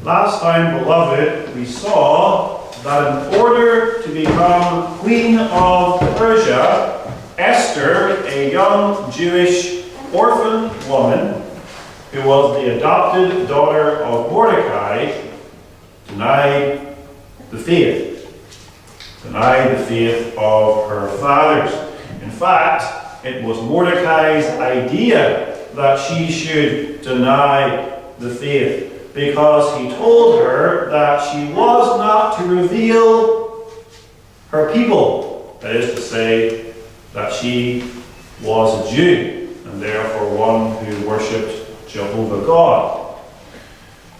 Last time, beloved, we saw that in order to become Queen of Persia, Esther, a young Jewish orphan woman who was the adopted daughter of Mordecai, denied the faith of her fathers. In fact, it was Mordecai's idea that she should deny the faith, because he told her that she was not to reveal her people. That is to say, that she was a Jew, and therefore one who worshipped Jehovah God.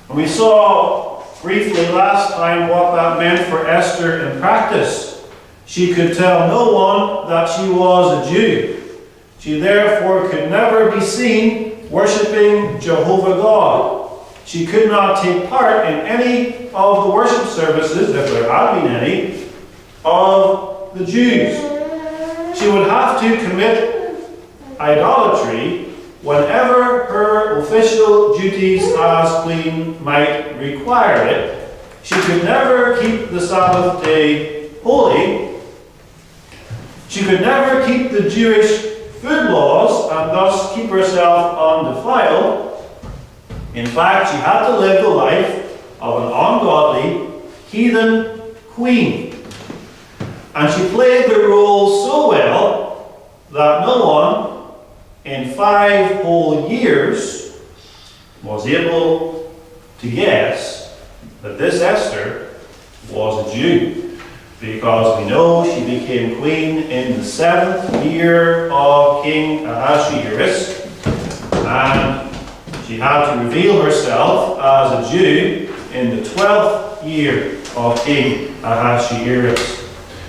And we saw briefly last time what that meant for Esther in practice. She could tell no one that she was a Jew. She therefore could never be seen worshipping Jehovah God. She could not take part in any of the worship services, if there had been any, of the Jews. She would have to commit idolatry whenever her official duties as queen might require it. She could never keep the Sabbath day holy. She could never keep the Jewish food laws and thus keep herself undefiled. In fact, she had to live the life of an ungodly, heathen queen. And she played the role so well that no one in 5 whole years was able to guess that this Esther was a Jew, because we know she became queen in the 7th year of King Ahasuerus, and she had to reveal herself as a Jew in the 12th year of King Ahasuerus.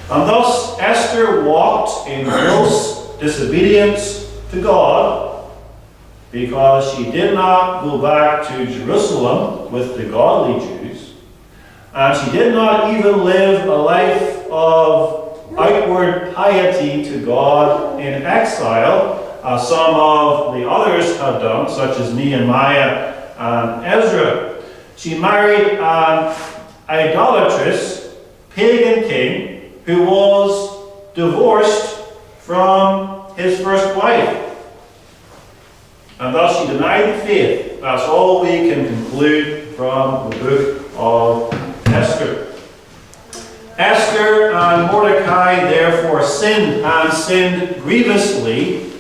And thus Esther walked in gross disobedience to God, because she did not go back to Jerusalem with the godly Jews, and she did not even live a life of outward piety to God in exile, as some of the others had done, such as Nehemiah and Ezra. She married an idolatrous pagan king who was divorced from his first wife. And thus she denied the faith. That's all we can conclude from the book of Esther. Esther and Mordecai therefore sinned, and sinned grievously,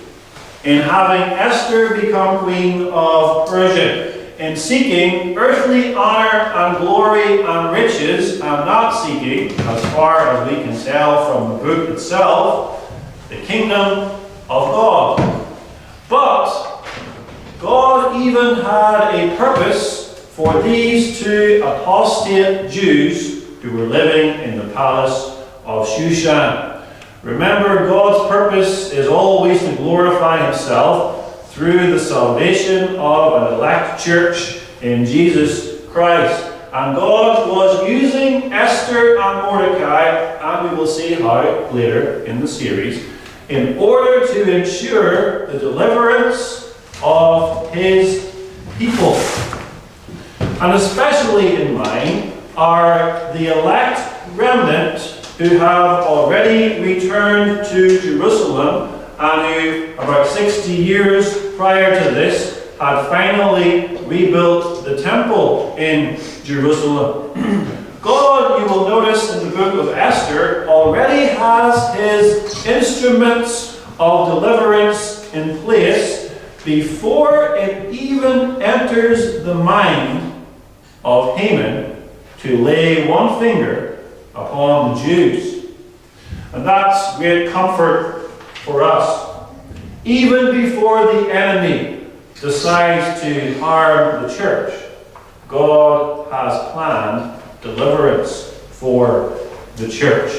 in having Esther become queen of Persia, in seeking earthly honor and glory and riches, and not seeking, as far as we can tell from the book itself, the kingdom of God. But God even had a purpose for these 2 apostate Jews who were living in the palace of Shushan. Remember, God's purpose is always to glorify himself through the salvation of an elect church in Jesus Christ. And God was using Esther and Mordecai, and we will see how later in the series, in order to ensure the deliverance of his people. And especially in mind are the elect remnant who have already returned to Jerusalem, and who, about 60 years prior to this, had finally rebuilt the temple in Jerusalem. God, you will notice in the book of Esther, already has his instruments of deliverance in place before it even enters the mind of Haman to lay one finger upon the Jews. And that's great comfort for us. Even before the enemy decides to harm the church, God has planned deliverance for the church.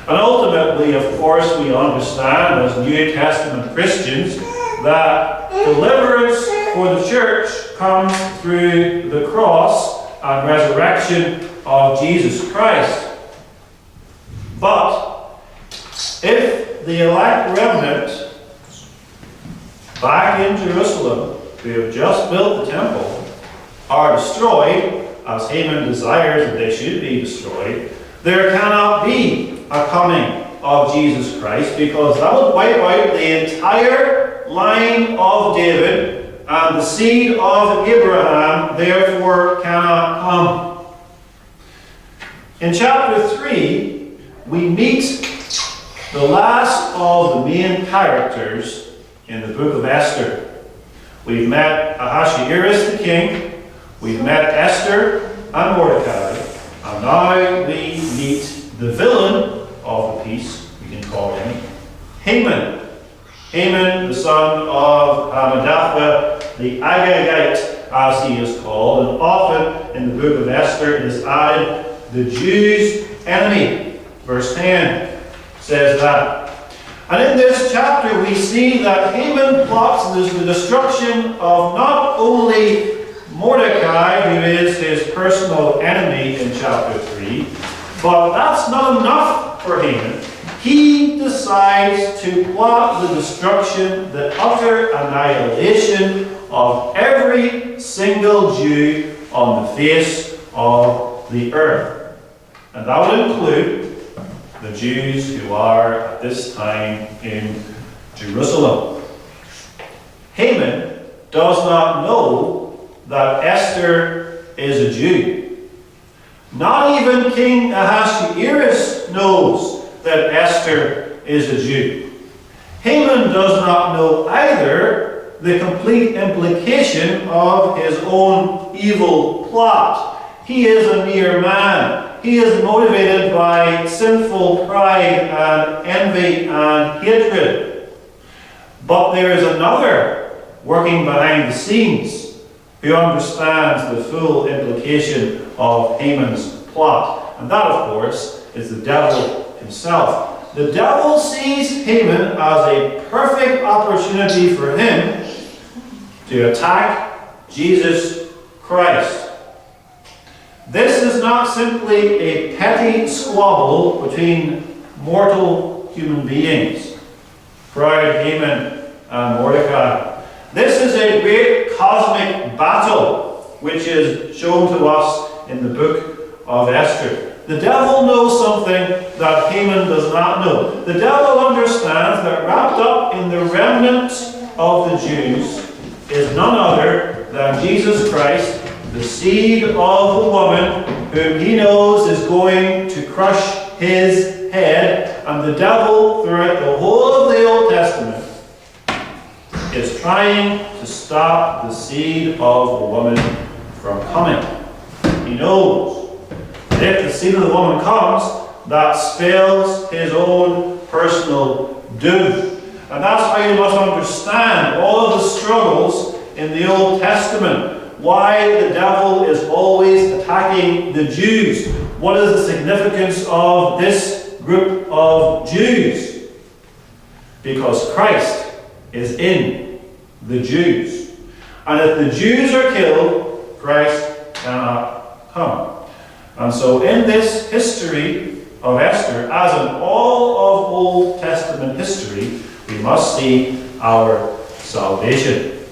And ultimately, of course, we understand as New Testament Christians that deliverance for the church comes through the cross and resurrection of Jesus Christ. But if the elect remnant back in Jerusalem, who have just built the temple, are destroyed, as Haman desires that they should be destroyed, there cannot be a coming of Jesus Christ, because that would wipe out the entire line of David, and the seed of Abraham therefore cannot come. In chapter 3, we meet the last of the main characters in the book of Esther. We've met Ahasuerus the king, we've met Esther and Mordecai, and now we meet the villain of the piece, we can call him Haman. Haman, the son of Hammedatha, the Agagite, as he is called, and often in the book of Esther it is added, the Jews' enemy. Verse 10 says that. And in this chapter we see that Haman plots the destruction of not only Mordecai, who is his personal enemy in chapter 3, but that's not enough for Haman. He decides to plot the destruction, the utter annihilation of every single Jew on the face of the earth. And that would include the Jews who are at this time in Jerusalem. Haman does not know that Esther is a Jew. Not even King Ahasuerus knows that Esther is a Jew. Haman does not know either the complete implication of his own evil plot. He is a mere man. He is motivated by sinful pride and envy and hatred. But there is another working behind the scenes who understands the full implication of Haman's plot. And that, of course, is the devil himself. The devil sees Haman as a perfect opportunity for him to attack Jesus Christ. This is not simply a petty squabble between mortal human beings, proud Haman and Mordecai. This is a great cosmic battle which is shown to us in the book of Esther. The devil knows something that Haman does not know. The devil understands that wrapped up in the remnant of the Jews is none other than Jesus Christ, the seed of the woman whom he knows is going to crush his head. And the devil, throughout the whole of the Old Testament, is trying to stop the seed of the woman from coming. He knows that if the seed of the woman comes, that spells his own personal doom. And that's how you must understand all of the struggles in the Old Testament. Why the devil is always attacking the Jews. What is the significance of this group of Jews? Because Christ is in the Jews. And if the Jews are killed, Christ cannot come. And so in this history of Esther, as in all of Old Testament history, we must see our salvation.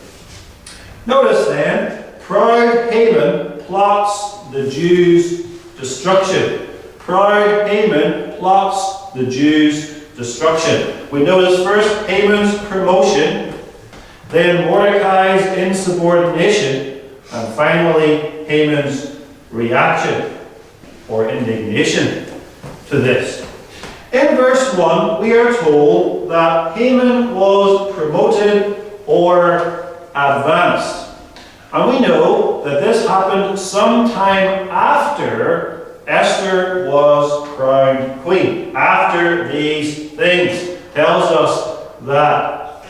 Notice then, proud Haman plots the Jews' destruction. Proud Haman plots the Jews' destruction. We notice first Haman's promotion, then Mordecai's insubordination, and finally Haman's reaction or indignation to this. In verse 1, we are told that Haman was promoted or advanced. And we know that this happened sometime after Esther was crowned queen. After these things tells us that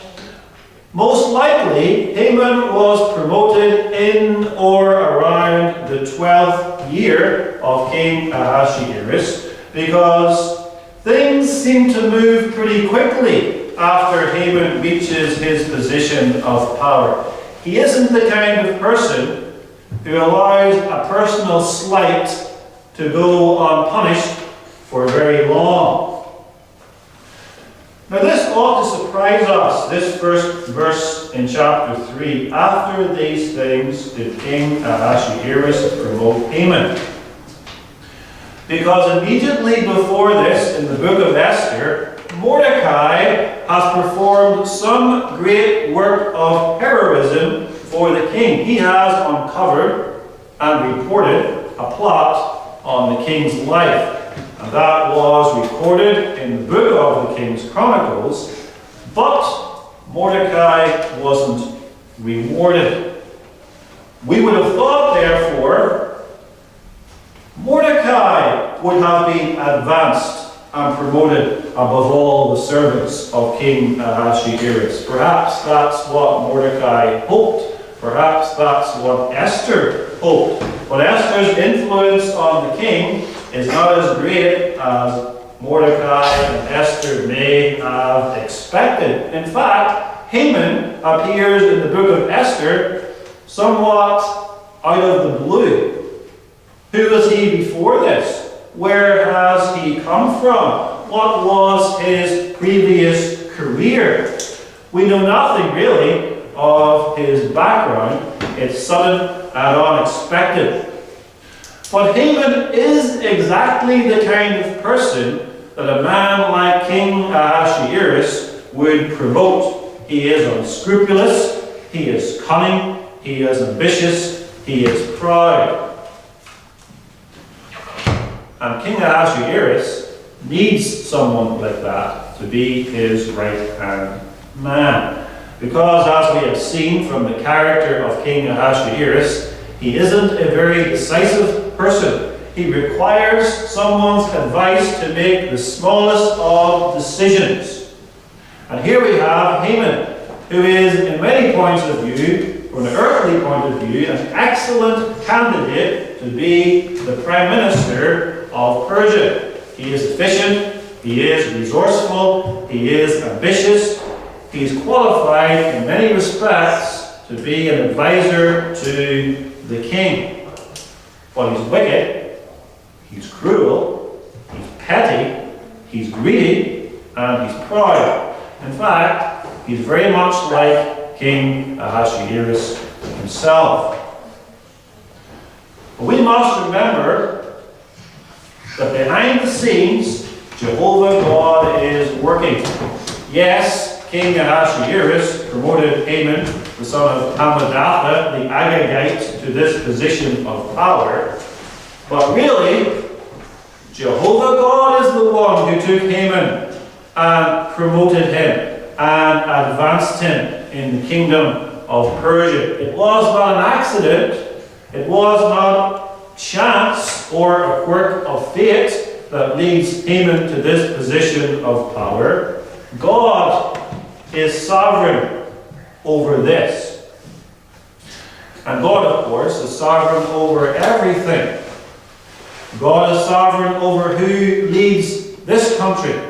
most likely Haman was promoted in or around the 12th year of King Ahasuerus, because things seem to move pretty quickly after Haman reaches his position of power. He isn't the kind of person who allows a personal slight to go unpunished for very long. Now this ought to surprise us, this first verse in chapter 3. After these things did King Ahasuerus promote Haman. Because immediately before this, in the book of Esther, Mordecai has performed some great work of heroism for the king. He has uncovered and reported a plot on the king's life. And that was recorded in the book of the King's Chronicles, but Mordecai wasn't rewarded. We would have thought, therefore, Mordecai would have been advanced and promoted above all the servants of King Ahasuerus. Perhaps that's what Mordecai hoped. Perhaps that's what Esther hoped. But Esther's influence on the king is not as great as Mordecai and Esther may have expected. In fact, Haman appears in the book of Esther somewhat out of the blue. Who was he before this? Where has he come from? What was his previous career? We know nothing really of his background. It's sudden and unexpected. But Haman is exactly the kind of person that a man like King Ahasuerus would promote. He is unscrupulous, he is cunning, he is ambitious, he is proud. And King Ahasuerus needs someone like that to be his right-hand man. Because, as we have seen from the character of King Ahasuerus, he isn't a very decisive person. He requires someone's advice to make the smallest of decisions. And here we have Haman, who is, in many points of view, from an earthly point of view, an excellent candidate to be the Prime Minister of Persia. He is efficient, he is resourceful, he is ambitious, he is qualified in many respects to be an advisor to the king. But he's wicked, he's cruel, he's petty, he's greedy, and he's proud. In fact, he's very much like King Ahasuerus himself. But we must remember that behind the scenes, Jehovah God is working. Yes, King Ahasuerus promoted Haman, the son of Hammedatha, the Agagite, to this position of power. But really, Jehovah God is the one who took Haman and promoted him and advanced him in the kingdom of Persia. It was not an accident. It was not chance or a quirk of fate that leads Haman to this position of power. God is sovereign over this. And God, of course, is sovereign over everything. God is sovereign over who leads this country.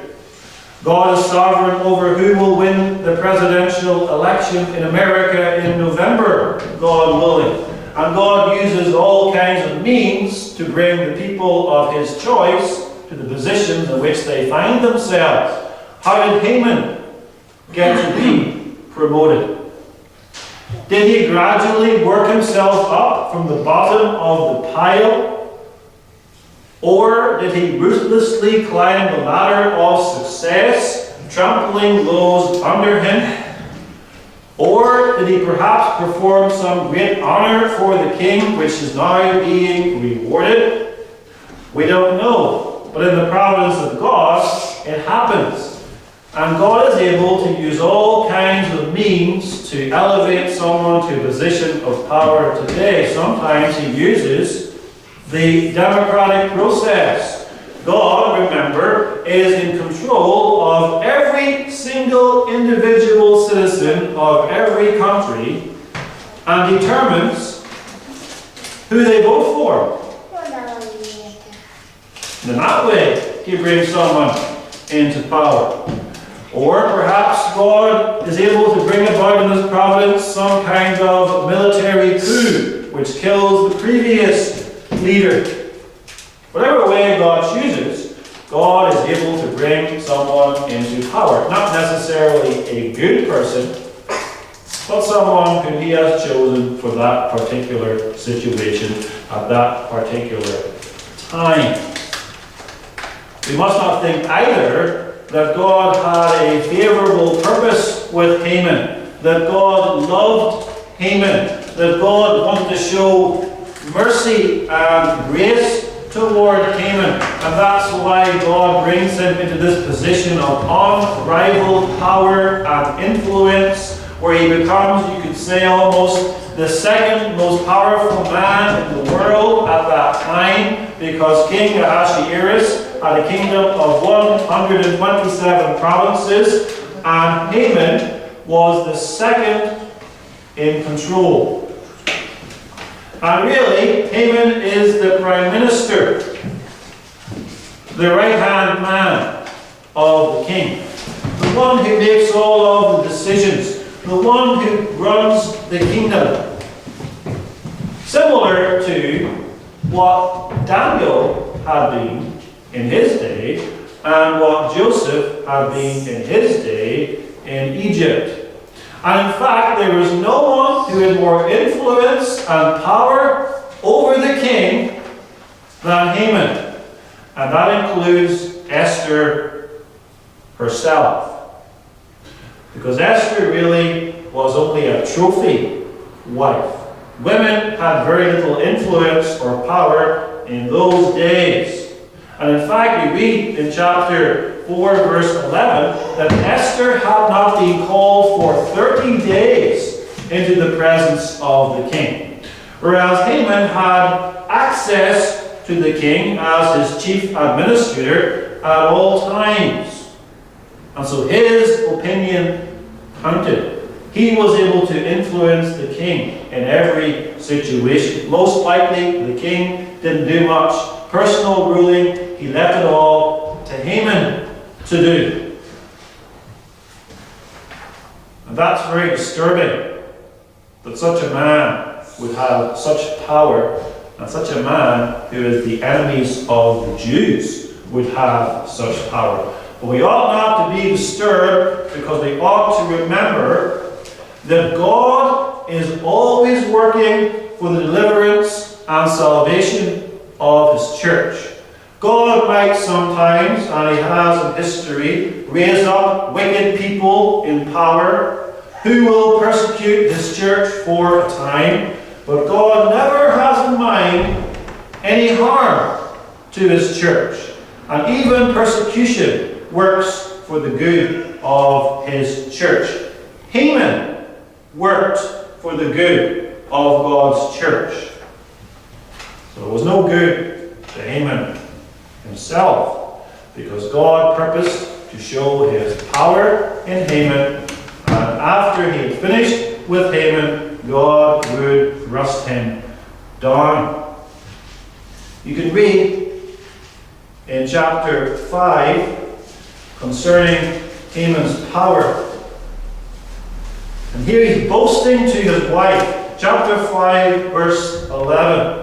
God is sovereign over who will win the presidential election in America in November, God willing. And God uses all kinds of means to bring the people of his choice to the positions in which they find themselves. How did Haman get to be promoted? Did he gradually work himself up from the bottom of the pile? Or did he ruthlessly climb the ladder of success, trampling those under him? Or did he perhaps perform some great honor for the king, which is now being rewarded? We don't know. But in the providence of God, it happens. And God is able to use all kinds of means to elevate someone to a position of power today. Sometimes he uses the democratic process. God, remember, is in control of every single individual citizen of every country and determines who they vote for. And in that way, he brings someone into power. Or perhaps God is able to bring about in his providence some kind of military coup which kills the previous leader. Whatever way God chooses, God is able to bring someone into power. Not necessarily a good person, but someone who he has chosen for that particular situation at that particular time. We must not think either that God had a favorable purpose with Haman, that God loved Haman, that God wanted to show mercy and grace toward Haman, and that's why God brings him into this position of unrivaled power and influence, where he becomes, you could say, almost the second most powerful man in the world at that time, because King Ahasuerus had a kingdom of 127 provinces, and Haman was the second in control. And really, Haman is the prime minister, the right-hand man of the king, the one who makes all of the decisions, the one who runs the kingdom. Similar to what Daniel had been in his day, and what Joseph had been in his day in Egypt. And in fact, there was no one who had more influence and power over the king than Haman. And that includes Esther herself. Because Esther really was only a trophy wife. Women had very little influence or power in those days. And in fact, we read in chapter 4, verse 11, that Esther had not been called for 30 days into the presence of the king. Whereas Haman had access to the king as his chief administrator at all times. And so his opinion counted. He was able to influence the king in every situation. Most likely, the king didn't do much personal ruling. He left it all to Haman to do. And that's very disturbing, that such a man would have such power, and such a man who is the enemies of the Jews would have such power. But we ought not to be disturbed, because we ought to remember that God is always working for the deliverance and salvation of his church. God might sometimes, and he has in history, raise up wicked people in power who will persecute his church for a time, but God never has in mind any harm to his church. And even persecution works for the good of his church. Haman worked for the good of God's church. So it was no good to Haman himself, because God purposed to show his power in Haman, and after he had finished with Haman, God would thrust him down. You can read in chapter 5 concerning Haman's power. And here he's boasting to his wife. Chapter 5, verse 11.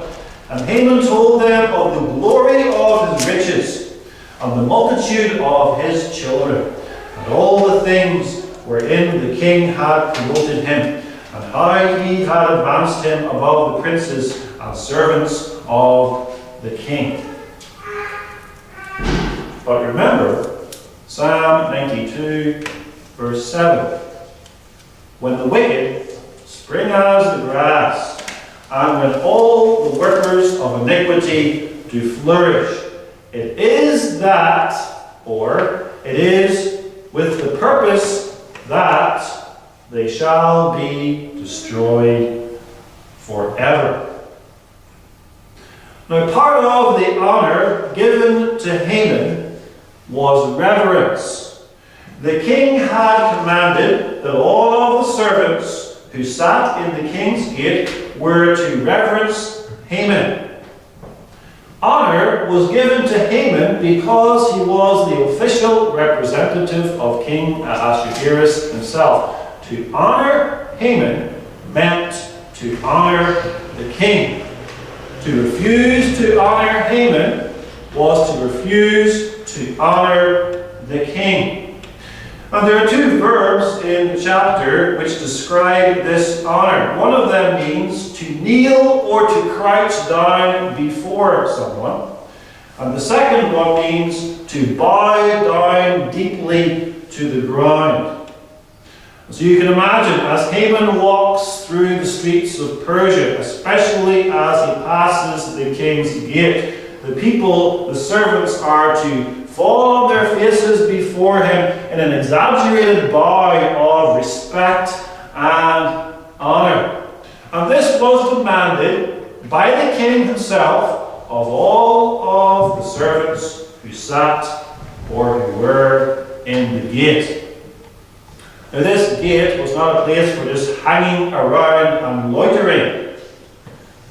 And Haman told them of the glory of his riches, and the multitude of his children, and all the things wherein the king had promoted him, and how he had advanced him above the princes and servants of the king. But remember, Psalm 92, verse 7. When the wicked spring as the grass, and when all the workers of iniquity do flourish, it is that, or it is with the purpose that they shall be destroyed forever. Now, part of the honor given to Haman was reverence. The king had commanded that all of the servants who sat in the king's gate were to reverence Haman. Honor was given to Haman because he was the official representative of King Ahasuerus himself. To honor Haman meant to honor the king. To refuse to honor Haman was to refuse to honor the king. And there are two verbs in the chapter which describe this honor. One of them means to kneel or to crouch down before someone. And the second one means to bow down deeply to the ground. So you can imagine, as Haman walks through the streets of Persia, especially as he passes the king's gate, the people, the servants, are to fall on their faces before him in an exaggerated bow of respect and honor. And this was demanded by the king himself of all of the servants who sat or who were in the gate. Now, this gate was not a place for just hanging around and loitering.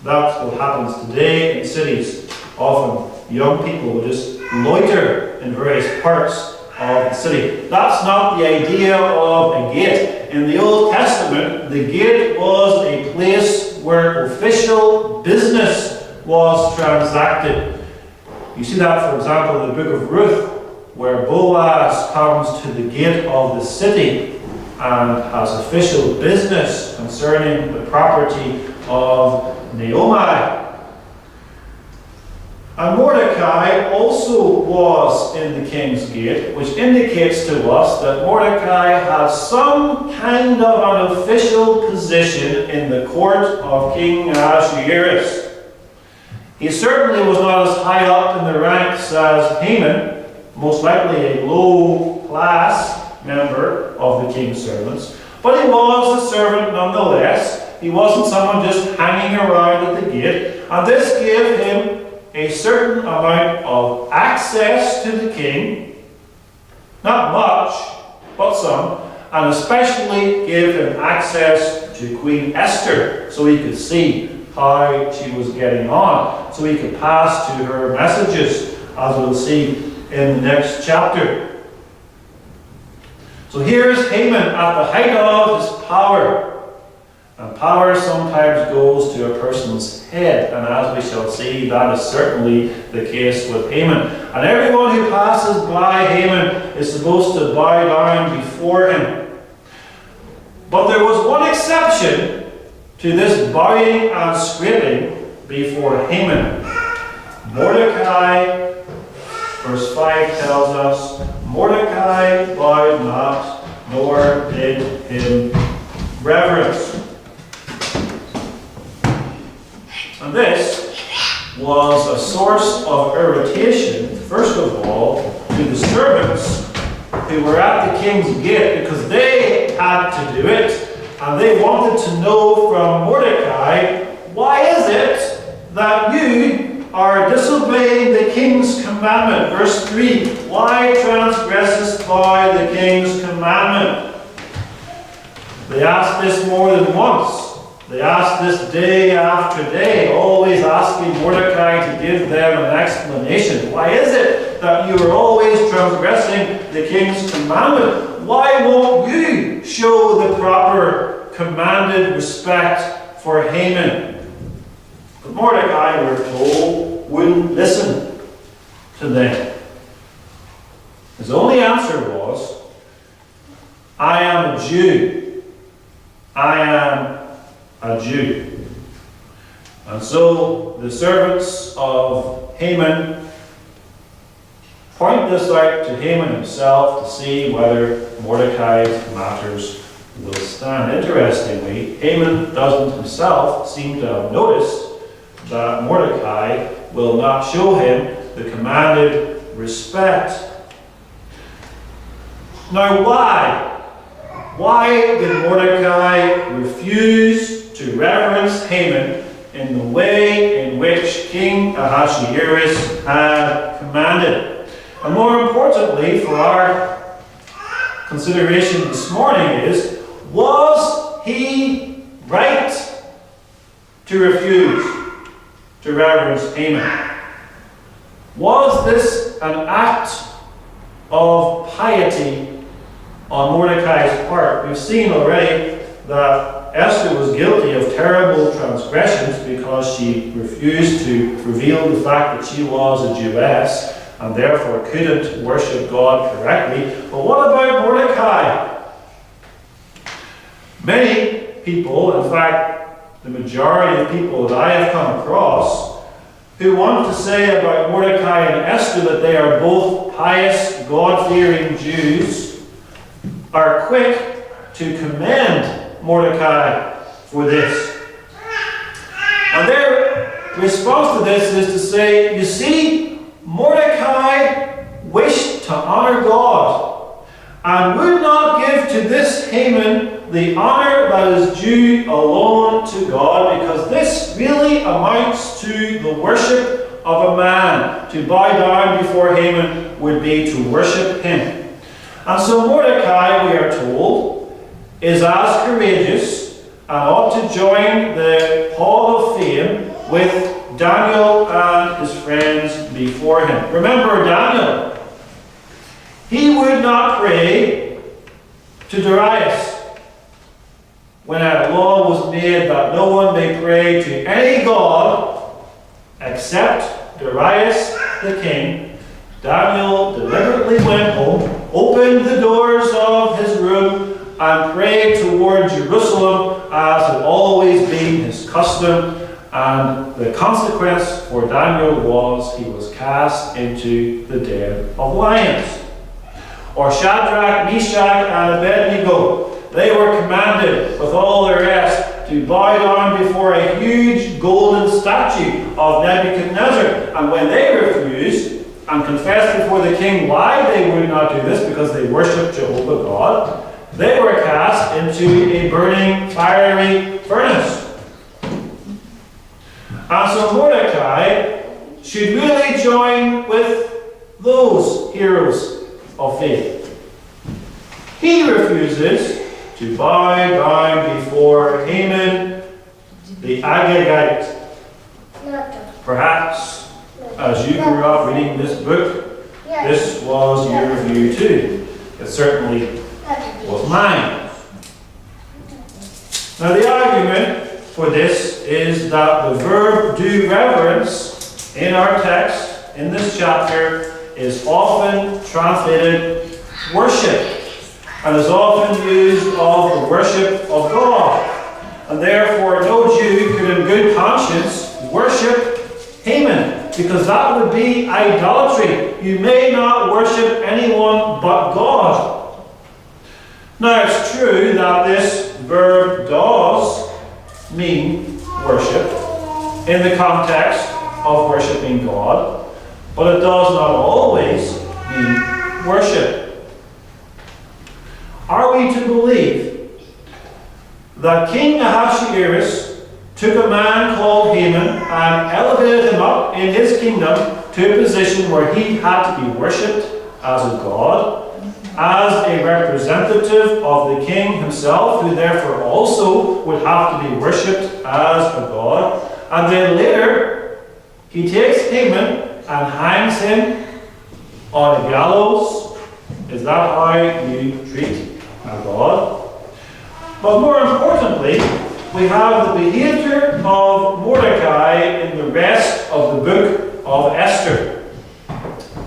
That's what happens today in cities. Often young people will just loiter in various parts of the city. That's not the idea of a gate. In the Old Testament, the gate was a place where official business was transacted. You see that, for example, in the book of Ruth, where Boaz comes to the gate of the city and has official business concerning the property of Naomi. And Mordecai also was in the king's gate, which indicates to us that Mordecai has some kind of an official position in the court of King Ahasuerus. He certainly was not as high up in the ranks as Haman, most likely a low-class member of the king's servants, but he was a servant nonetheless. He wasn't someone just hanging around at the gate, and this gave him a certain amount of access to the king, not much, but some, and especially gave him access to Queen Esther, so he could see how she was getting on, so he could pass to her messages, as we'll see in the next chapter. So here's Haman at the height of his power. And power sometimes goes to a person's head. And as we shall see, that is certainly the case with Haman. And everyone who passes by Haman is supposed to bow down before him. But there was one exception to this bowing and scraping before Haman. Mordecai, verse 5 tells us, Mordecai bowed not, nor did him reverence. And this was a source of irritation, first of all, to the servants who were at the king's gate, because they had to do it, and they wanted to know from Mordecai, why is it that you are disobeying the king's commandment? Verse 3, why transgressest thou the king's commandment? They asked this more than once. They asked this day after day, always asking Mordecai to give them an explanation. Why is it that you are always transgressing the king's commandment? Why won't you show the proper commanded respect for Haman? But Mordecai, we're told, wouldn't listen to them. His only answer was, I am a Jew. I am a Jew. And so the servants of Haman point this out to Haman himself to see whether Mordecai's matters will stand. Interestingly, Haman doesn't himself seem to have noticed that Mordecai will not show him the commanded respect. Now why? Why did Mordecai refuse to reverence Haman in the way in which King Ahasuerus had commanded? And more importantly, for our consideration this morning is, was he right to refuse to reverence Haman? Was this an act of piety on Mordecai's part? We've seen already that Esther was guilty of terrible transgressions because she refused to reveal the fact that she was a Jewess. and therefore couldn't worship God correctly. But what about Mordecai? Many people, in fact, the majority of people that I have come across, who want to say about Mordecai and Esther that they are both pious, God-fearing Jews, are quick to commend Mordecai for this. And their response to this is to say, you see, Mordecai wished to honor God and would not give to this Haman the honor that is due alone to God, because this really amounts to the worship of a man. To bow down before Haman would be to worship him. And so Mordecai, we are told, is as courageous and ought to join the Hall of Fame with Daniel and his friends before him. Remember Daniel. He would not pray to Darius when a law was made that no one may pray to any god except Darius the king. Daniel deliberately went home, opened the doors of his room, and prayed toward Jerusalem as had always been his custom. And the consequence for Daniel was he was cast into the den of lions. Or Shadrach, Meshach, and Abednego, they were commanded with all the rest to bow down before a huge golden statue of Nebuchadnezzar. And when they refused and confessed before the king why they would not do this, because they worshipped Jehovah God, they were cast into a burning, fiery furnace. And so Mordecai should really join with those heroes of faith. He refuses to bow down before Haman the Agagite. Perhaps, as you grew up reading this book, this was your view too. It certainly was mine. Now the argument for this is that the verb do reverence in our text, in this chapter, is often translated worship, and is often used of the worship of God. And therefore no Jew could in good conscience worship Haman, because that would be idolatry. You may not worship anyone but God. Now it's true that this verb does mean worship in the context of worshipping God, but it does not always mean worship. Are we to believe that King Ahasuerus took a man called Haman and elevated him up in his kingdom to a position where he had to be worshipped as a god, as a representative of the king himself, who therefore also would have to be worshipped as a god, and then later he takes Haman and hangs him on a gallows? Is that how you treat a god? But more importantly, we have the behavior of Mordecai in the rest of the book of Esther.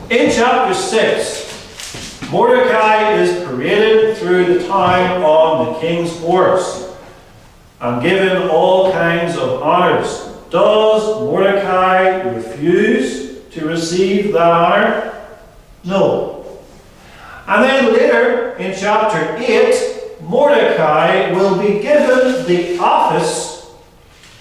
In chapter 6, Mordecai is paraded through the town on the king's horse and given all kinds of honors. Does Mordecai refuse to receive that honor? No. And then later in chapter 8, Mordecai will be given the office,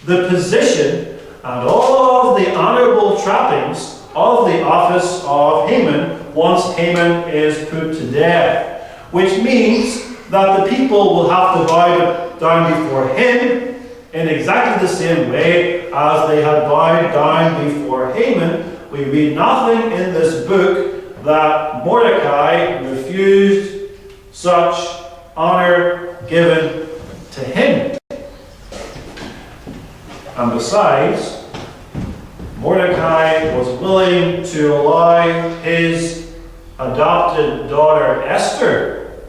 the position, and all of the honorable trappings of the office of Haman once Haman is put to death. Which means that the people will have to bow down before him in exactly the same way as they had bowed down before Haman. We read nothing in this book that Mordecai refused such honor given to him. And besides, Mordecai was willing to allow his adopted daughter Esther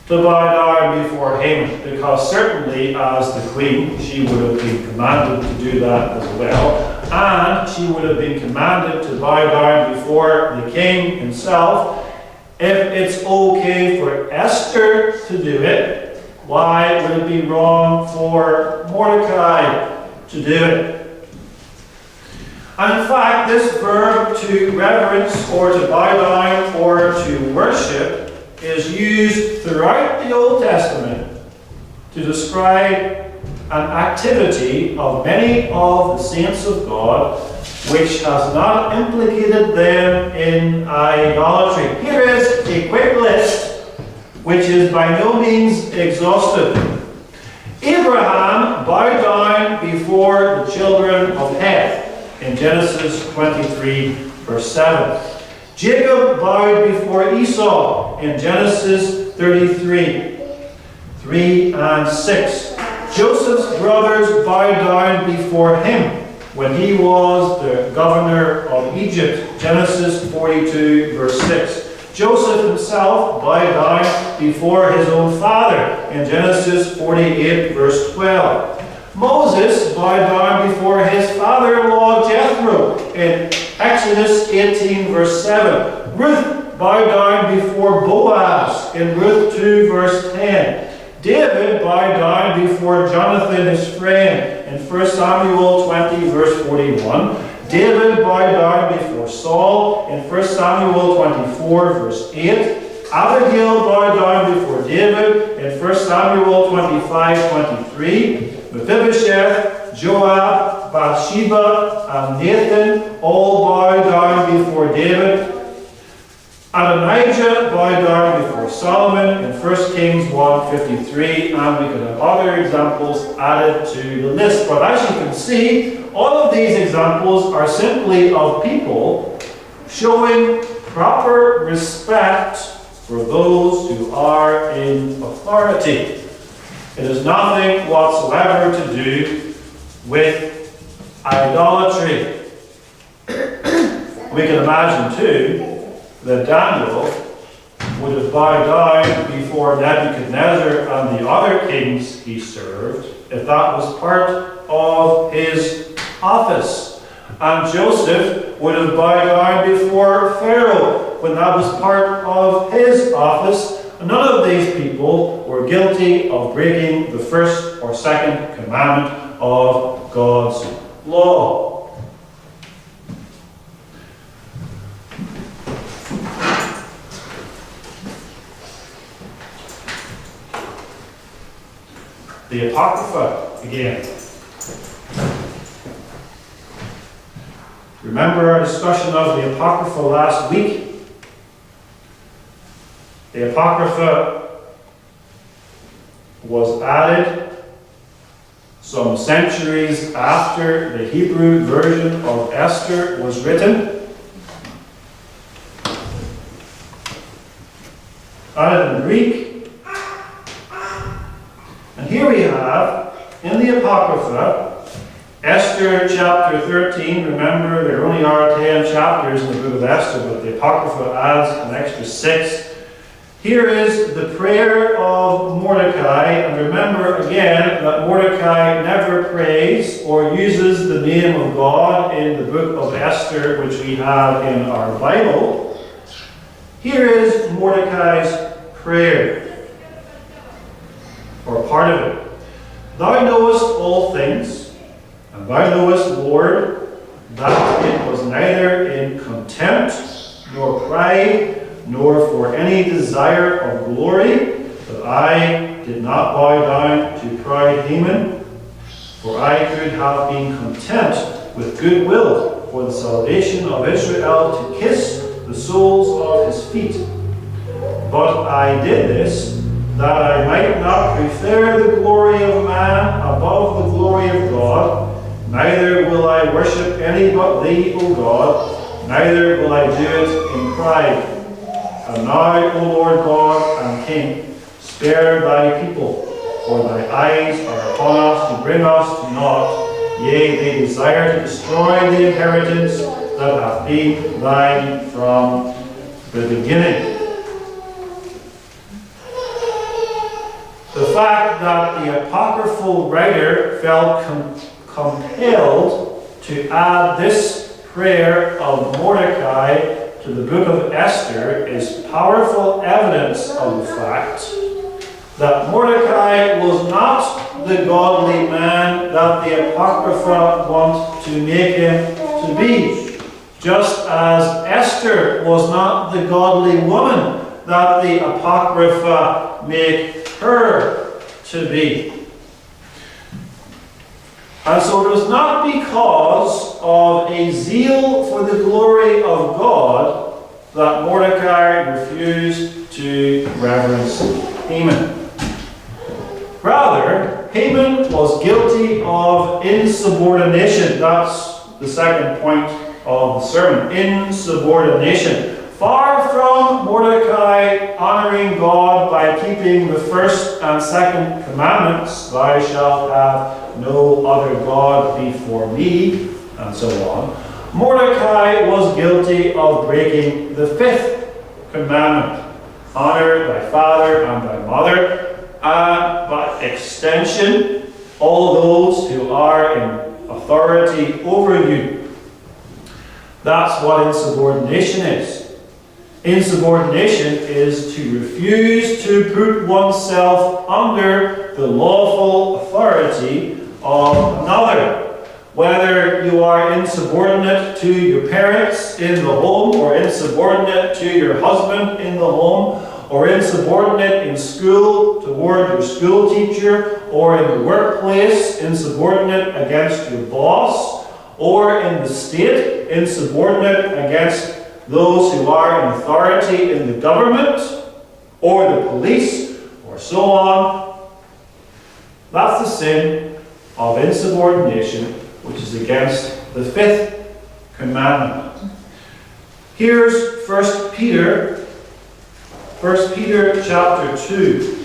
to bow down before Haman, because certainly as the queen, she would have been commanded to do that as well, and she would have been commanded to bow down before the king himself. If it's okay for Esther to do it, why would it be wrong for Mordecai to do it? And in fact, this verb to reverence or to bow down or to worship is used throughout the Old Testament to describe an activity of many of the saints of God which has not implicated them in idolatry. Here is a quick list which is by no means exhaustive. Abraham bowed down before the children of Heth in Genesis 23 verse 7. Jacob bowed before Esau in Genesis 33, 3 and 6. Joseph's brothers bowed down before him when he was the governor of Egypt, Genesis 42, verse 6. Joseph himself bowed down before his own father in Genesis 48, verse 12. Moses bowed down before his father-in-law Jethro in Exodus 18, verse 7. Ruth bowed down before Boaz in Ruth 2, verse 10. David bowed down before Jonathan, his friend, in 1 Samuel 20, verse 41. David bowed down before Saul in 1 Samuel 24, verse 8. Abigail bowed down before David in 1 Samuel 25, 23. Mephibosheth, Joab, Bathsheba, and Nathan all bowed down before David. Adonijah bowed down before Solomon in 1 Kings 1:53, and we could have other examples added to the list. But as you can see, all of these examples are simply of people showing proper respect for those who are in authority. It has nothing whatsoever to do with idolatry. We can imagine too that Daniel would have bowed down before Nebuchadnezzar and the other kings he served if that was part of his office. And Joseph would have bowed down before Pharaoh when that was part of his office. None of these people were guilty of breaking the first or second commandment of God's law. The Apocrypha again. Remember our discussion of the Apocrypha last week? The Apocrypha was added some centuries after the Hebrew version of Esther was written. Added in Greek. And here we have, in the Apocrypha, Esther chapter 13. Remember, there only are 10 chapters in the book of Esther, but the Apocrypha adds an extra 6. Here is the prayer of Mordecai, and remember again that Mordecai never prays or uses the name of God in the book of Esther, which we have in our Bible. Here is Mordecai's prayer, or part of it. Thou knowest all things, and thou knowest, Lord, that it was neither in contempt nor pride, nor for any desire of glory, that I did not bow down to proud Haman, for I could have been content with good will for the salvation of Israel to kiss the soles of his feet. But I did this, that I might not prefer the glory of man above the glory of God, neither will I worship any but thee, O God, neither will I do it in pride. And now, O Lord God and King, spare thy people, for thy eyes are upon us to bring us to naught. Yea, they desire to destroy the inheritance that hath been thine from the beginning. The fact that the apocryphal writer felt compelled to add this prayer of Mordecai to the book of Esther is powerful evidence of the fact that Mordecai was not the godly man that the Apocrypha want to make him to be, just as Esther was not the godly woman that the Apocrypha make her to be. And so it was not because of a zeal for the glory of God that Mordecai refused to reverence Haman. Rather, Haman was guilty of insubordination. That's the second point of the sermon. Insubordination. Far from Mordecai honoring God by keeping the first and second commandments, thou shalt have no other God before me, and so on, Mordecai was guilty of breaking the fifth commandment. Honor thy father and thy mother, and by extension, all those who are in authority over you. That's what insubordination is. Insubordination is to refuse to put oneself under the lawful authority of another. Whether you are insubordinate to your parents in the home, or insubordinate to your husband in the home, or insubordinate in school toward your school teacher, or in the workplace, insubordinate against your boss, or in the state, insubordinate against those who are in authority in the government, or the police, or so on. That's the sin of insubordination, which is against the fifth commandment. Here's 1 Peter chapter 2.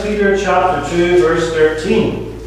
Peter chapter 2, verse 13.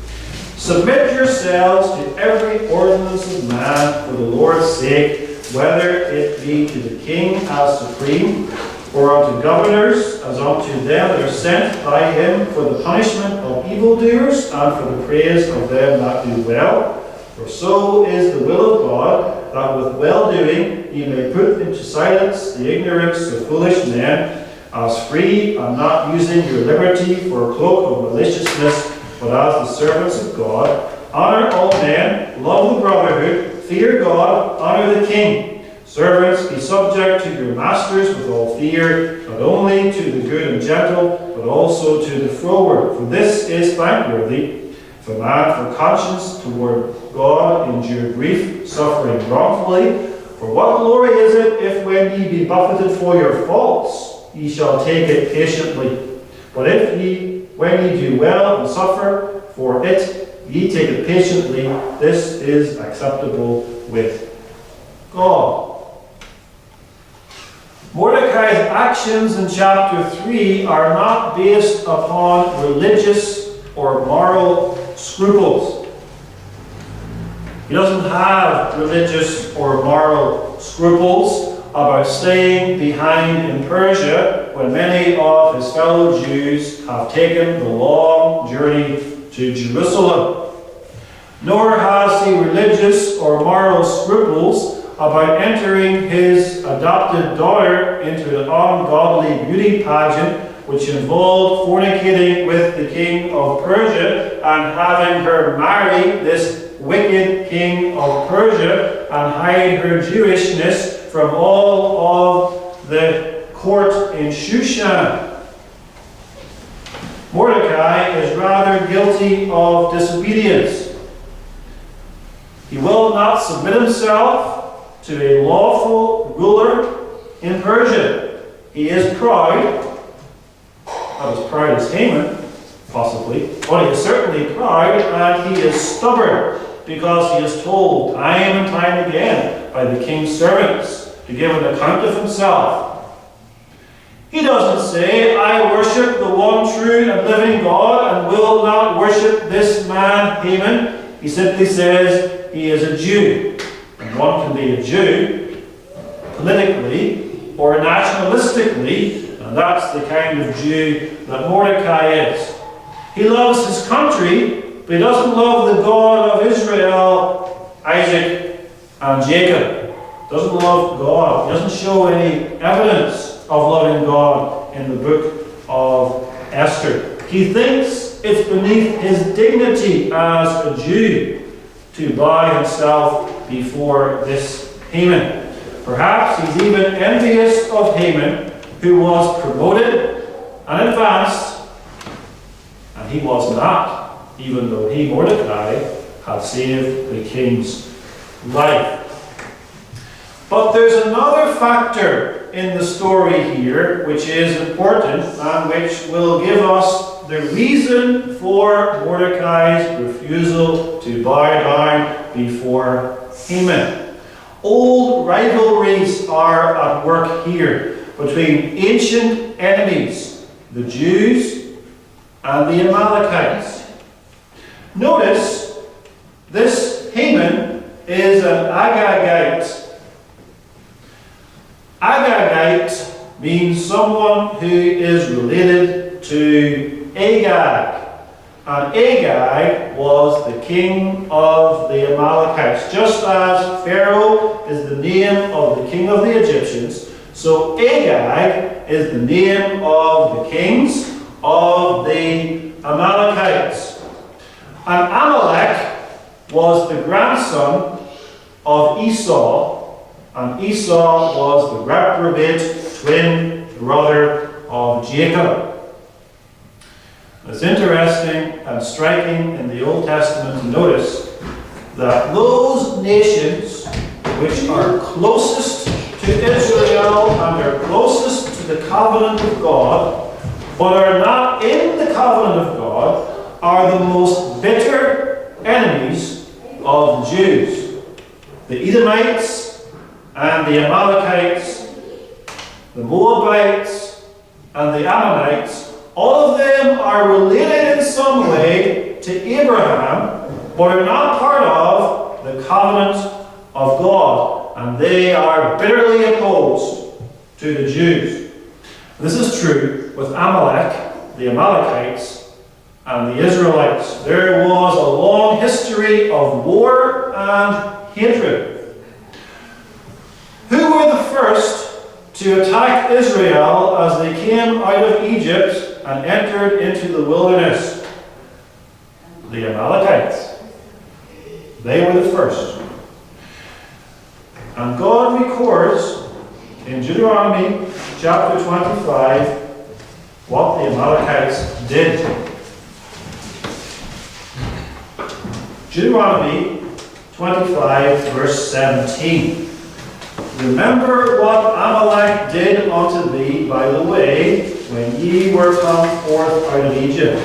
Submit yourselves to every ordinance of man for the Lord's sake, whether it be to the king as supreme, or unto governors as unto them that are sent by him for the punishment of evildoers and for the praise of them that do well. For so is the will of God, that with well-doing he may put into silence the ignorance of foolish men, as free and not using your liberty for a cloak of maliciousness, but as the servants of God. Honor all men, love the brotherhood, fear God, honor the king. Servants, be subject to your masters with all fear, not only to the good and gentle, but also to the froward. For this is thankworthy, if a man for conscience toward God endure grief, suffering wrongfully. For what glory is it if when ye be buffeted for your faults, ye shall take it patiently? But if ye, when ye do well and suffer for it, ye take it patiently, this is acceptable with God. Mordecai's actions in chapter 3 are not based upon religious or moral scruples. He doesn't have religious or moral scruples about staying behind in Persia when many of his fellow Jews have taken the long journey to Jerusalem. Nor has he religious or moral scruples about entering his adopted daughter into an ungodly beauty pageant which involved fornicating with the king of Persia and having her marry this wicked king of Persia and hide her Jewishness from all of the court in Shushan. Mordecai is rather guilty of disobedience. He will not submit himself to a lawful ruler in Persia. He is proud, not as proud as Haman, possibly, but he is certainly proud, and he is stubborn, because he is told time and time again by the king's servants to give an account of himself. He doesn't say, I worship the one true and living God and will not worship this man Haman. He simply says he is a Jew. And One can be a Jew politically or nationalistically, and that's the kind of Jew that Mordecai is. He loves his country, but he doesn't love the God of Israel, Isaac, and Jacob. Doesn't love God. He doesn't show any evidence of loving God in the book of Esther. He thinks it's beneath his dignity as a Jew to bow himself before this Haman. Perhaps he's even envious of Haman, who was promoted and advanced, and he was not, even though he, Mordecai, had saved the king's life. But there's another factor in the story here which is important and which will give us the reason for Mordecai's refusal to bow down before Haman. Old rivalries are at work here between ancient enemies, the Jews and the Amalekites. Notice this Haman is an Agagite. Agagite means someone who is related to Agag. And Agag was the king of the Amalekites. Just as Pharaoh is the name of the king of the Egyptians, so Agag is the name of the kings of the Amalekites. And Amalek was the grandson of Esau, and Esau was the reprobate twin brother of Jacob. It's interesting and striking in the Old Testament to notice that those nations which are closest to Israel and are closest to the covenant of God, but are not in the covenant of God, are the most bitter enemies of the Jews. The Edomites and the Amalekites, the Moabites and the Ammonites, all of them are related in some way to Abraham, but are not part of the covenant of God, and they are bitterly opposed to the Jews. This is true with Amalek, the Amalekites, and the Israelites. There was a long history of war and hatred. Who were the first to attack Israel as they came out of Egypt and entered into the wilderness? The Amalekites. They were the first. And God records in Deuteronomy chapter 25 what the Amalekites did. Deuteronomy 25 verse 17. Remember what Amalek did unto thee by the way, when ye were come forth out of Egypt,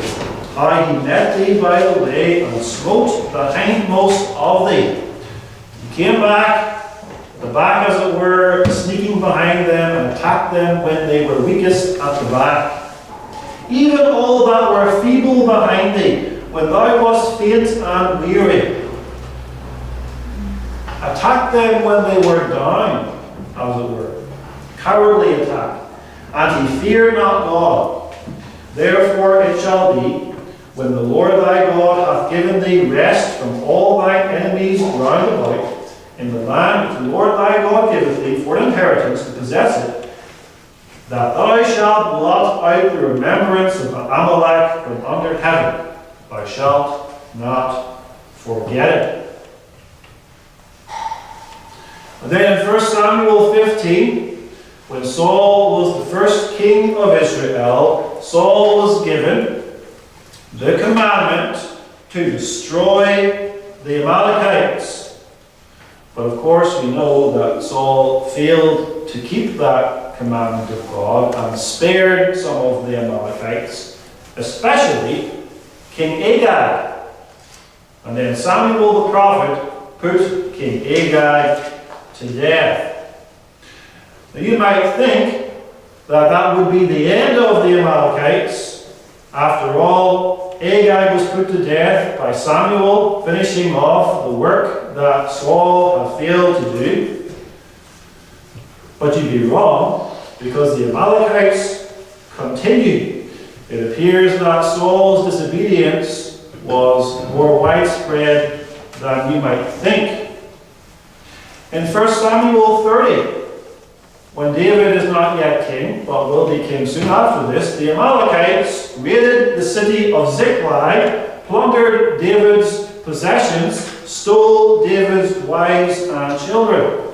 how he met thee by the way, and smote the hindmost of thee. He came back, the back as it were, sneaking behind them, and attacked them when they were weakest at the back. Even all that were feeble behind thee, when thou wast faint and weary. Attack them when they were down, as it were. Cowardly attack. And he feared not God. Therefore it shall be, when the Lord thy God hath given thee rest from all thine enemies round about, in the land which the Lord thy God giveth thee for an inheritance to possess it, that thou shalt blot out the remembrance of Amalek from under heaven. Thou shalt not forget it. And then in 1 Samuel 15, when Saul was the first king of Israel, Saul was given the commandment to destroy the Amalekites. But of course we know that Saul failed to keep that commandment of God and spared some of the Amalekites, especially King Agag. And then Samuel the prophet put King Agag to death. Now you might think that that would be the end of the Amalekites, After all, Agag was put to death by Samuel, finishing off the work that Saul had failed to do. But you'd be wrong, because the Amalekites continued. It appears that Saul's disobedience was more widespread than you might think. In 1 Samuel 30, when David is not yet king, but will be king soon after this, the Amalekites raided the city of Ziklag, plundered David's possessions, stole David's wives and children.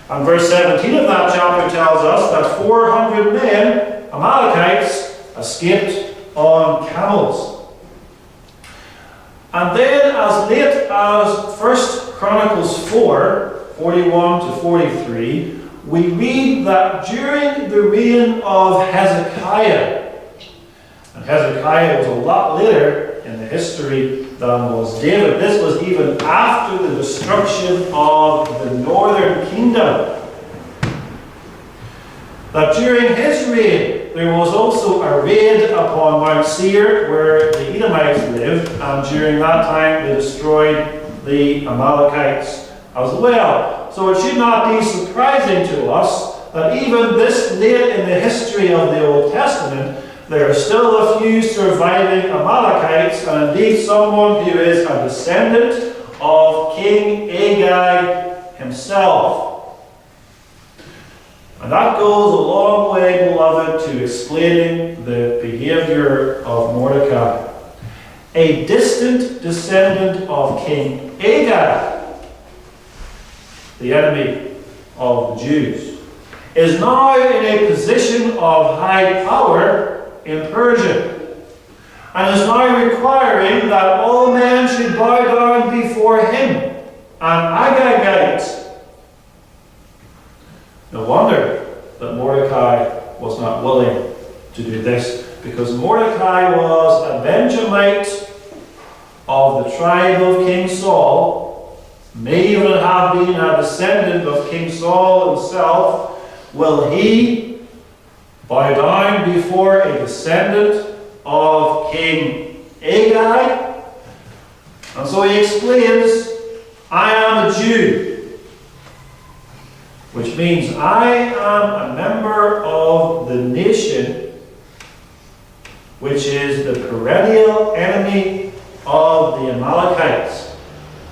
And verse 17 of that chapter tells us that 400 men, Amalekites, escaped on camels. And then as late as 1 Chronicles 4, 41 to 43, we read that during the reign of Hezekiah, and Hezekiah was a lot later in the history than was David. This was even after the destruction of the northern kingdom. That during his reign, there was also a raid upon Mount Seir, where the Edomites lived, and during that time they destroyed the Amalekites as well. So it should not be surprising to us that even this late in the history of the Old Testament, there are still a few surviving Amalekites, and indeed someone who is a descendant of King Agag himself. And that goes a long way, beloved, to explaining the behavior of Mordecai. A distant descendant of King Agag, the enemy of the Jews, is now in a position of high power in Persia, and is now requiring that all men should bow down before him, an Agagite. No wonder that Mordecai was not willing to do this, because Mordecai was a Benjamite of the tribe of King Saul, may even have been a descendant of King Saul himself. Will he bow down before a descendant of King Agag? And so he explains, I am a Jew, which means I am a member of the nation which is the perennial enemy of the Amalekites.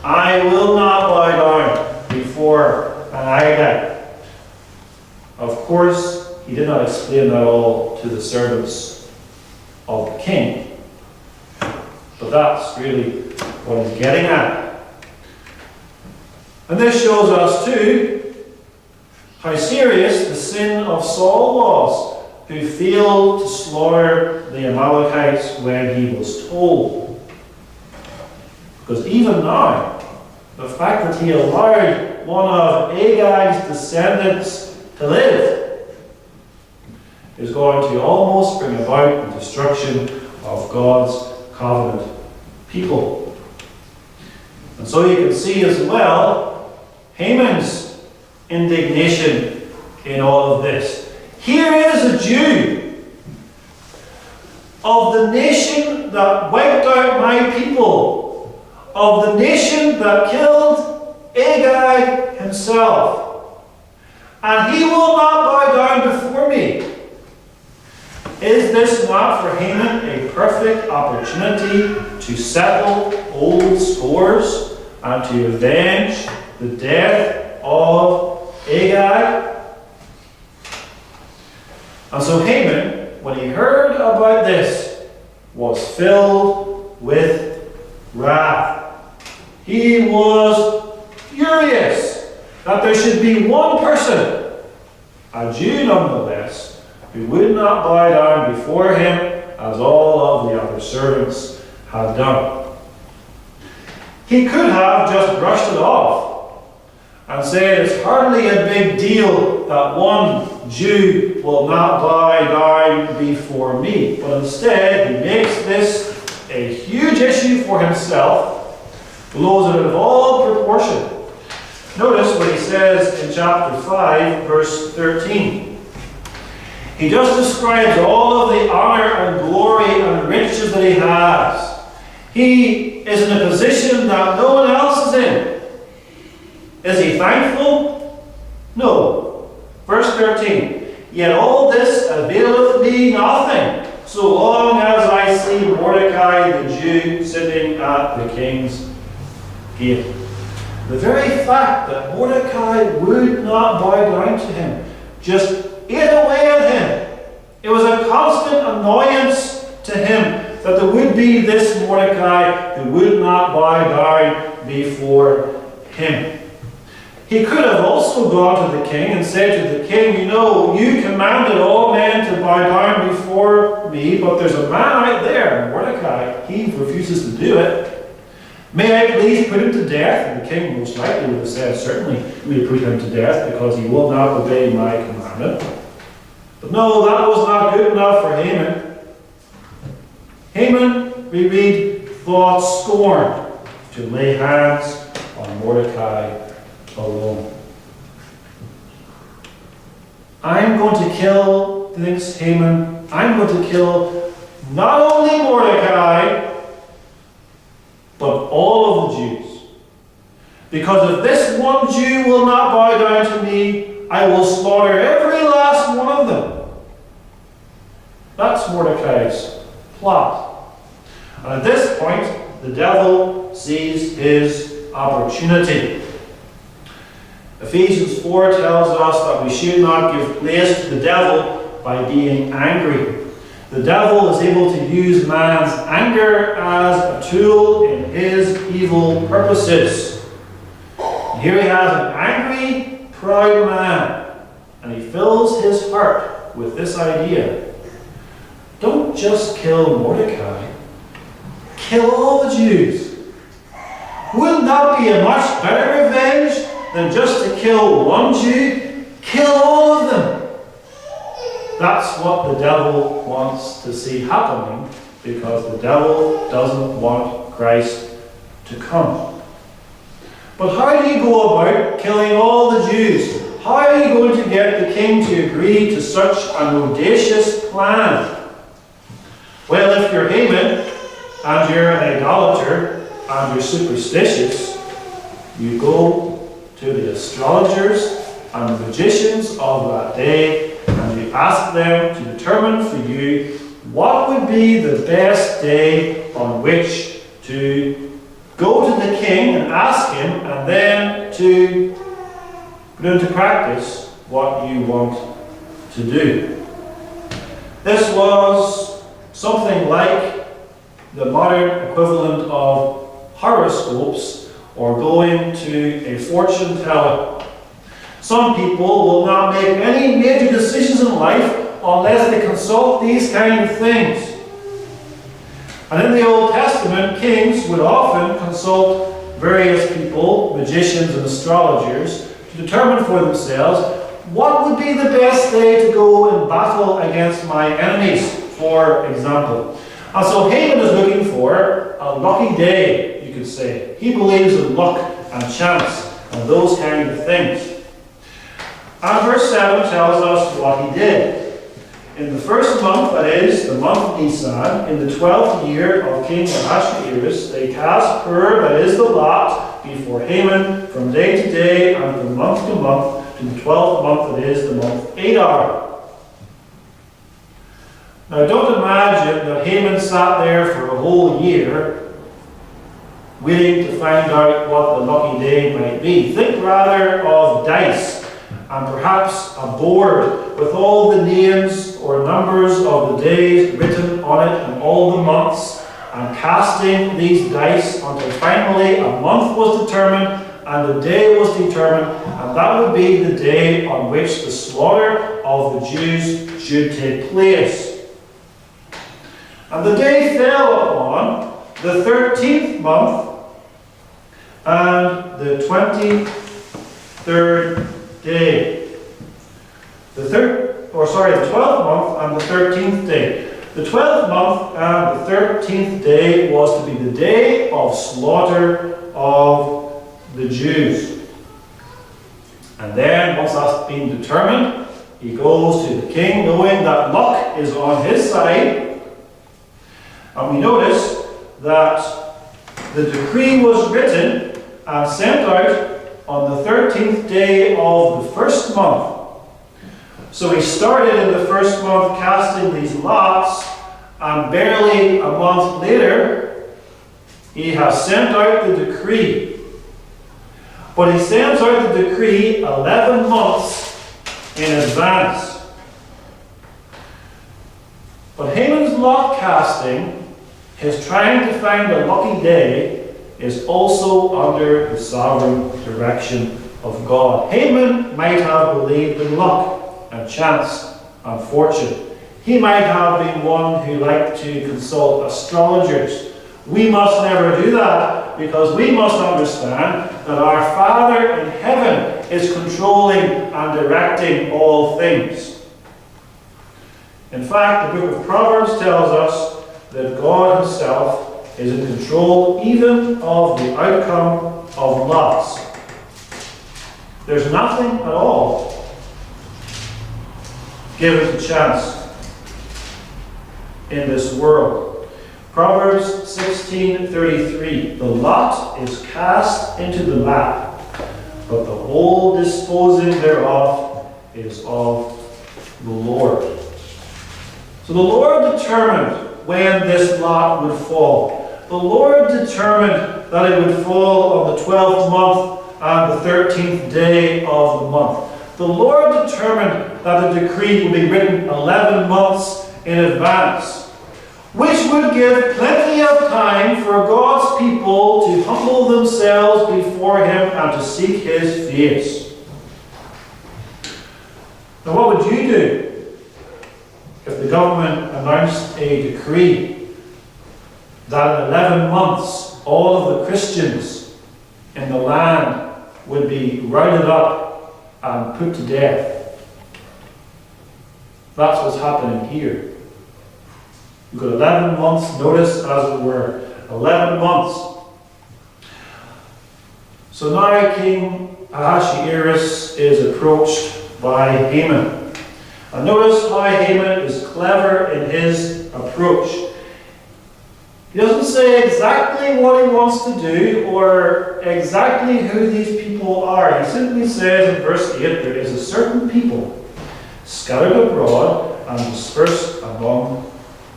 I will not bow down before an Agag. Of course, he did not explain that all to the servants of the king. But that's really what he's getting at. And this shows us too how serious the sin of Saul was, who failed to slaughter the Amalekites when he was told. Because even now, the fact that he allowed one of Agag's descendants to live is going to almost bring about the destruction of God's covenant people. And so you can see as well Haman's indignation in all of this. Here is a Jew of the nation that wiped out my people, of the nation that killed Agag himself, and he will not bow down before me. Is this not for Haman a perfect opportunity to settle old scores and to avenge the death of Agag? And so Haman, when he heard about this, was filled with wrath. He was furious that there should be one person, a Jew nonetheless, who would not bow down before him as all of the other servants had done. He could have just brushed it off and said it's hardly a big deal that one Jew will not bow down before me. But instead, he makes this a huge issue for himself, blows it out of all proportion. Notice what he says in chapter 5, verse 13. He just describes all of the honor and glory and riches that he has. He is in a position that no one else is in. Is he thankful? No. Verse 13. Yet all this availeth me nothing, so long as I see Mordecai the Jew sitting at the king's gate. The very fact that Mordecai would not bow down to him just ate away at him. It was a constant annoyance to him that there would be this Mordecai who would not bow down before him. He could have also gone to the king and said to the king, you know, you commanded all men to bow down before me, but there's a man out there, Mordecai, he refuses to do it. May I please put him to death? And the king most likely would have said, certainly we put him to death because he will not obey my commandment. But no, that was not good enough for Haman. Haman, we read, thought scorn to lay hands on Mordecai alone. I'm going to kill, thinks Haman, I'm going to kill not only Mordecai, but all of the Jews. Because if this one Jew will not bow down to me, I will slaughter every last one of them. That's Mordecai's plot. And at this point, the devil sees his opportunity. Ephesians 4 tells us that we should not give place to the devil by being angry. The devil is able to use man's anger as a tool in his evil purposes. And here he has an angry, proud man, and he fills his heart with this idea. Don't just kill Mordecai, kill all the Jews. Wouldn't that be a much better revenge than just to kill one Jew? Kill all of them. That's what the devil wants to see happening, because the devil doesn't want Christ to come. But how do you go about killing all the Jews? How are you going to get the king to agree to such an audacious plan? Well, if you're Haman, and you're an idolater, and you're superstitious, you go to the astrologers and the magicians of that day, and you ask them to determine for you what would be the best day on which to go to the king and ask him, and then to put into practice what you want to do. This was something like the modern equivalent of horoscopes or going to a fortune teller. Some people will not make any major decisions in life unless they consult these kind of things. And in the Old Testament, kings would often consult various people, magicians and astrologers, to determine for themselves what would be the best day to go in battle against my enemies, for example. And so Haman is looking for a lucky day, you could say. He believes in luck and chance and those kind of things. And verse 7 tells us what he did. In the first month, that is, the month of Nisan, in the 12th year of King Ahasuerus, they cast Pur, that is the lot, before Haman from day to day and from month to month, to the 12th month, that is the month Adar. Now don't imagine that Haman sat there for a whole year waiting to find out what the lucky day might be. Think rather of dice, and perhaps a board with all the names or numbers of the days written on it and all the months, and casting these dice until finally a month was determined and a day was determined, and that would be the day on which the slaughter of the Jews should take place. And the day fell upon the 13th month and the 23rd day. The 12th month and the 13th day. The 12th month and the 13th day was to be the day of slaughter of the Jews. And then, once that's been determined, He goes to the king knowing that luck is on his side. And we notice that the decree was written and sent out on the 13th day of the first month. So he started in the first month casting these lots, and barely a month later, he has sent out the decree. But he sends out the decree 11 months in advance. But Haman's lot casting, his trying to find a lucky day, is also under the sovereign direction of God. Haman might have believed in luck and chance and fortune. He might have been one who liked to consult astrologers. We must never do that, because we must understand that our Father in heaven is controlling and directing all things. In fact, the book of Proverbs tells us that God himself is in control even of the outcome of lots. There's nothing at all given to chance in this world. Proverbs 16:33, the lot is cast into the lap, but the whole disposing thereof is of the Lord. So the Lord determined when this lot would fall. The Lord determined that it would fall on the 12th month and the 13th day of the month. The Lord determined that the decree would be written 11 months in advance, which would give plenty of time for God's people to humble themselves before him and to seek his face. Now, what would you do if the government announced a decree that in 11 months all of the Christians in the land would be rounded up and put to death? That's what's happening here. We've got 11 months notice, as it were. 11 months. So now King Ahasuerus is approached by Haman. And notice how Haman is clever in his approach. He doesn't say exactly what he wants to do or exactly who these people are. He simply says in verse 8, there is a certain people scattered abroad and dispersed among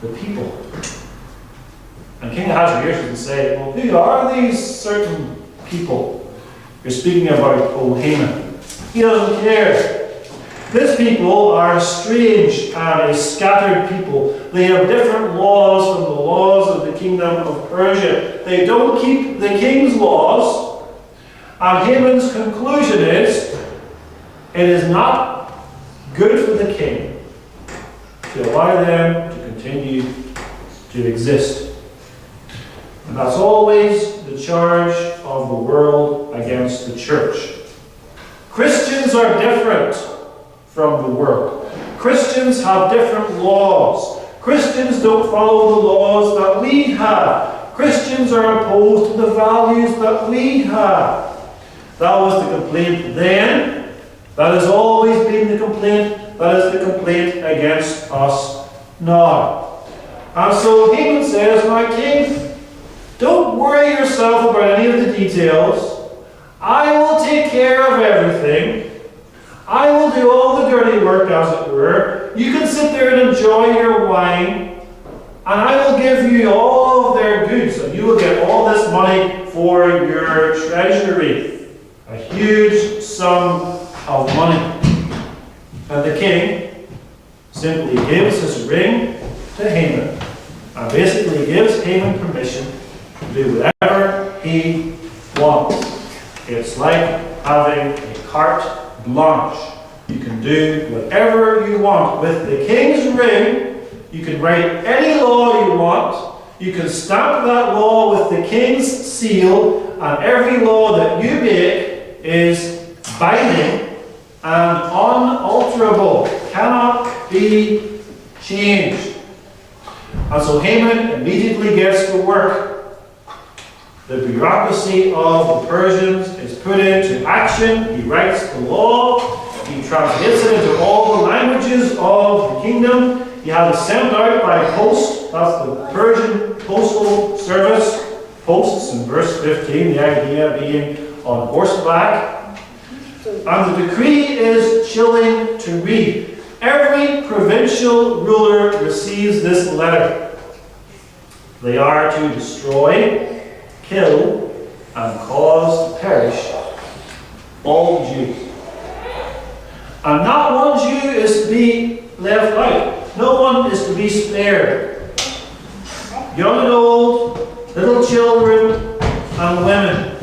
the people. And King Ahasuerus would say, well, who are these certain people you're speaking about, O Haman? He doesn't care. This people are strange and a scattered people. They have different laws from the laws of the kingdom of Persia. They don't keep the king's laws. And Haman's conclusion is, it is not good for the king to allow them to continue to exist. And that's always the charge of the world against the church. Christians are different from the world. Christians have different laws. Christians don't follow the laws that we have. Christians are opposed to the values that we have. That was the complaint then. That has always been the complaint. That is the complaint against us now. And so Haman says, now king, don't worry yourself about any of the details. I will take care of everything. I will do all the dirty work, as it were. You can sit there and enjoy your wine, and I will give you all of their goods, and you will get all this money for your treasury. A huge sum of money. And the king simply gives his ring to Haman, and basically gives Haman permission to do whatever he wants. It's like having a carte blanche. You can do whatever you want. With the king's ring, you can write any law you want. You can stamp that law with the king's seal, and every law that you make is binding and unalterable, cannot be changed. And so Haman immediately gets to work. The bureaucracy of the Persians is put into action. He writes the law. He translates it into all the languages of the kingdom. He had it sent out by post. That's the Persian postal service. Posts in verse 15, the idea being on horseback. And the decree is chilling to read. Every provincial ruler receives this letter. They are to destroy, kill, and cause to perish all Jews. And not one Jew is to be left out. No one is to be spared. Young and old, little children, and women.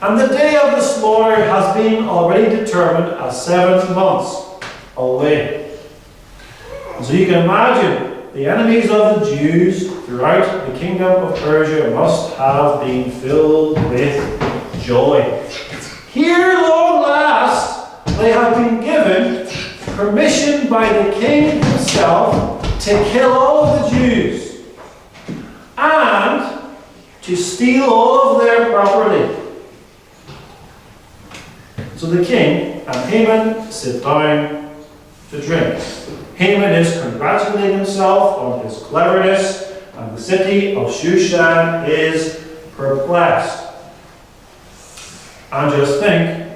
And the day of the slaughter has been already determined as 7 months away. So you can imagine the enemies of the Jews throughout the kingdom of Persia must have been filled with joy. Here, long last, they have been given permission by the king himself to kill all of the Jews and to steal all of their property. So the king and Haman sit down to drink. Haman is congratulating himself on his cleverness, and the city of Shushan is perplexed. And just think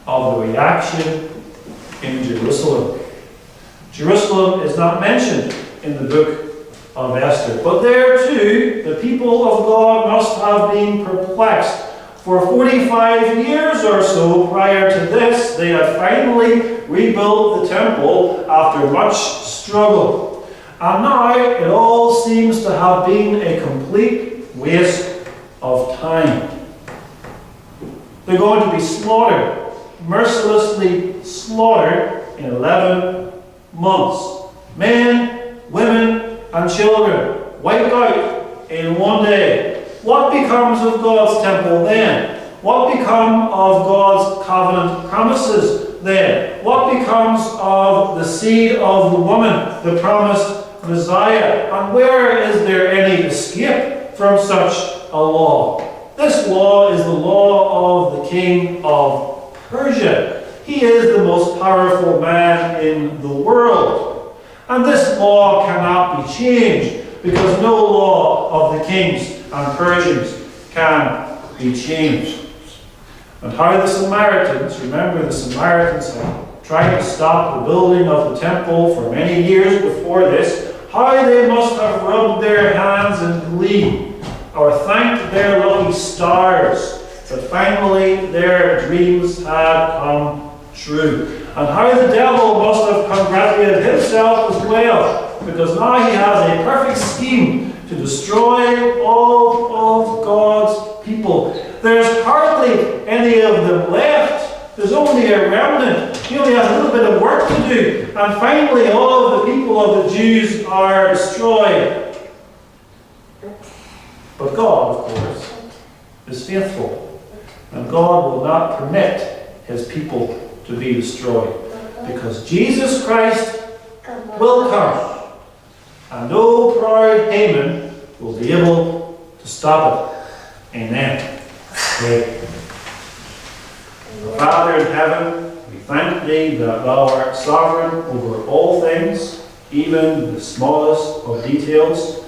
of the reaction in Jerusalem. Jerusalem is not mentioned in the book of Esther, but there too, the people of God must have been perplexed. For 45 years or so prior to this, they had finally rebuilt the temple after much struggle. And now it all seems to have been a complete waste of time. They're going to be slaughtered, mercilessly slaughtered in 11 months. Men, women, and children wiped out in one day. What becomes of God's temple then? What becomes of God's covenant promises then? What becomes of the seed of the woman, the promised Messiah? And where is there any escape from such a law? This law is the law of the king of Persia. He is the most powerful man in the world. And this law cannot be changed, because no law of the kings and Persians can be changed. And how the Samaritans, remember the Samaritans had tried to stop the building of the temple for many years before this, how they must have rubbed their hands in glee, or thanked their lucky stars that finally their dreams had come true. And how the devil must have congratulated himself as well, because now he has a perfect scheme to destroy all of God's people. There's hardly any of them left. There's only a remnant. He only has a little bit of work to do. And finally, all of the people of the Jews are destroyed. But God, of course, is faithful. And God will not permit his people to be destroyed. Because Jesus Christ will come. And no proud Haman will be able to stop it. Amen. Pray. Father in heaven, we thank thee that thou art sovereign over all things, even the smallest of details,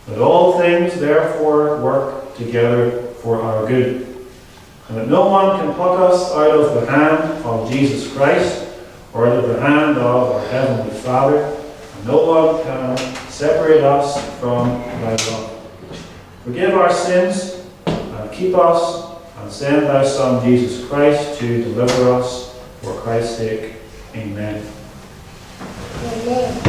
that all things therefore work together for our good, and that no one can pluck us out of the hand of Jesus Christ, or out of the hand of our Heavenly Father, and no one can separate us from thy love. Forgive our sins, and keep us, and send thy Son Jesus Christ to deliver us for Christ's sake. Amen. Amen.